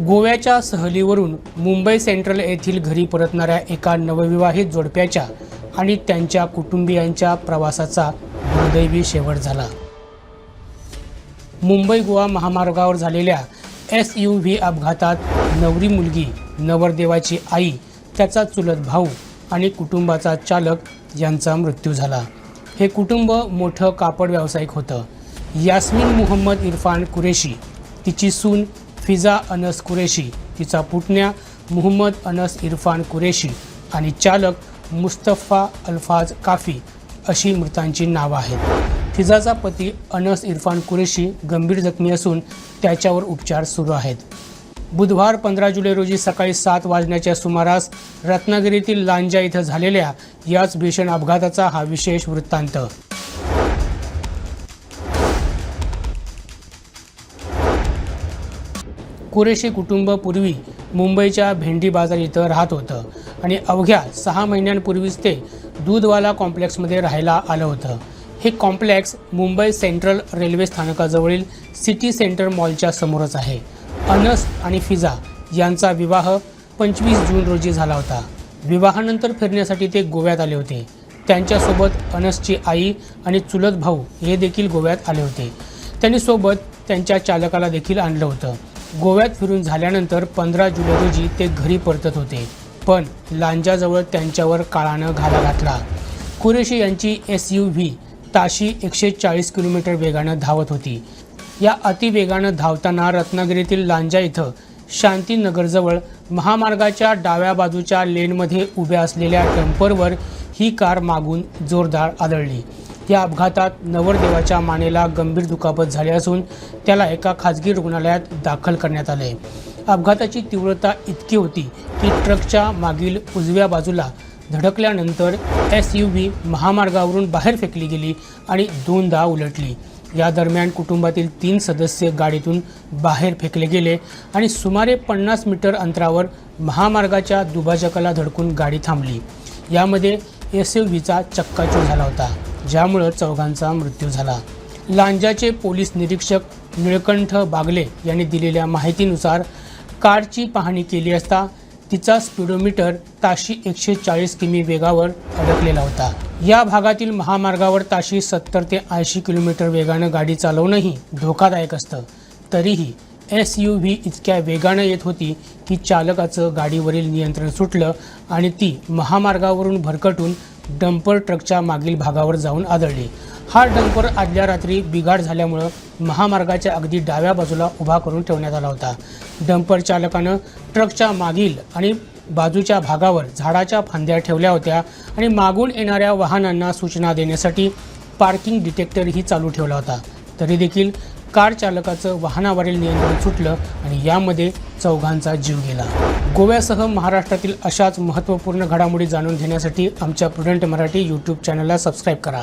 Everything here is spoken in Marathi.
गोव्याच्या सहलीवरून मुंबई सेंट्रल येथील घरी परतणाऱ्या एका नवविवाहित जोडप्याच्या आणि त्यांच्या कुटुंबियांच्या प्रवासाचा दुर्दैवी शेवट झाला। मुंबई गोवा महामार्गावर झालेल्या SUV अपघातात नवरी मुलगी, नवरदेवाची आई, त्याचा चुलत भाऊ आणि कुटुंबाचा चालक यांचा मृत्यू झाला। हे कुटुंब मोठं कापड व्यावसायिक होतं। यास्मिन मुहम्मद इरफान कुरेशी, तिची सून फिजा अनस कुरेशी, तिचा पुतण्या मुहम्मद अनस इरफान कुरेशी आणि चालक मुस्तफा अल्फाज काफी अशी मृतांची नावं आहेत। फिजाचा पती अनस इरफान कुरेशी गंभीर जखमी असून त्याच्यावर उपचार सुरू आहेत। बुधवार 15 जुलै रोजी सकाळी 7 वाजण्याच्या सुमारास रत्नागिरीतील लांजा इथं झालेल्या याच भीषण अपघाताचा हा विशेष वृत्तांत। कुरेशी कुटुंब पूर्वी मुंबईच्या भेंडी बाजार इथं राहत होतं आणि अवघ्या 6 महिन्यांपूर्वीच ते दूधवाला कॉम्प्लेक्समध्ये राहायला आलं होतं। हे कॉम्प्लेक्स मुंबई सेंट्रल रेल्वे स्थानकाजवळील सिटी सेंटर मॉलच्या समोरच आहे। अनस आणि फिजा यांचा विवाह 25 जून रोजी झाला होता। विवाहानंतर फिरण्यासाठी ते गोव्यात आले होते। त्यांच्यासोबत अनसची आई आणि चुलत भाऊ हे देखील गोव्यात आले होते। त्यांनी सोबत त्यांच्या चालकाला देखील आणलं होतं। गोव्यात फिरून झाल्यानंतर 15 जुलै रोजी ते घरी परतत होते, पण लांजाजवळ त्यांच्यावर काळानं घाला घातला। कुरेशी यांची SUV ताशी 140 किलोमीटर वेगानं धावत होती। या अतिवेगानं धावताना रत्नागिरीतील लांजा इथं शांतीनगरजवळ महामार्गाच्या डाव्या बाजूच्या लेनमध्ये उभ्या असलेल्या डंपरवर ही कार मागून जोरदार आदळली। या अपघातात नवरदेवाच्या मानेला गंभीर दुखापत झाली असून त्याला एका खाजगी रुग्णालयात दाखल करण्यात आले। अपघाताची तीव्रता इतकी होती की ट्रकच्या मागील उजव्या बाजूला धडकल्यानंतर SUV महामार्गावरून बाहेर फेकली गेली आणि दोनदा उलटली। या दरम्यान कुटुंबातील 3 सदस्य गाडीतून बाहेर फेकले गेले आणि सुमारे 50 मीटर अंतरावर महामार्गाच्या दुभाजकाला धडकून गाडी थांबली। यामध्ये SUVचा चक्काचूर झाला होता, ज्यामुळे चौघांचा मृत्यू झाला। लांजाचे पोलीस निरीक्षक निळकंठ बागले यांनी दिलेल्या माहितीनुसार कारची पाहणी केली असता तिचा स्पीडोमीटर ताशी 140 किमी वेगावर अडकलेला होता। या भागातील महामार्गावर ताशी 70 ते 80 किलोमीटर वेगानं गाडी चालवणंही धोकादायक असतं। तरीही SUV इतक्या वेगानं येत होती की चालकाचं गाडीवरील नियंत्रण सुटलं आणि ती महामार्गावरून भरकटून डंपर ट्रकच्या मागील भागावर जाऊन आदळली। हा डंपर आदल्या रात्री बिघाड झाल्यामुळे महामार्गाच्या अगदी डाव्या बाजूला उभा करून ठेवण्यात आला होता। डंपर चालकानं ट्रकच्या मागील आणि बाजूच्या भागावर झाडाच्या फांद्या ठेवल्या होत्या आणि मागून येणाऱ्या वाहनांना सूचना देण्यासाठी पार्किंग डिटेक्टरही चालू ठेवला होता। तरी देखील कार चालकाचं वाहनावरील नियंत्रण सुटलं आणि यामध्ये चौघांचा जीव गेला। गोव्यासह महाराष्ट्रातील अशाच महत्त्वपूर्ण घडामोडी जाणून घेण्यासाठी आमच्या प्रुडंट मराठी YouTube चॅनलला सबस्क्राईब करा।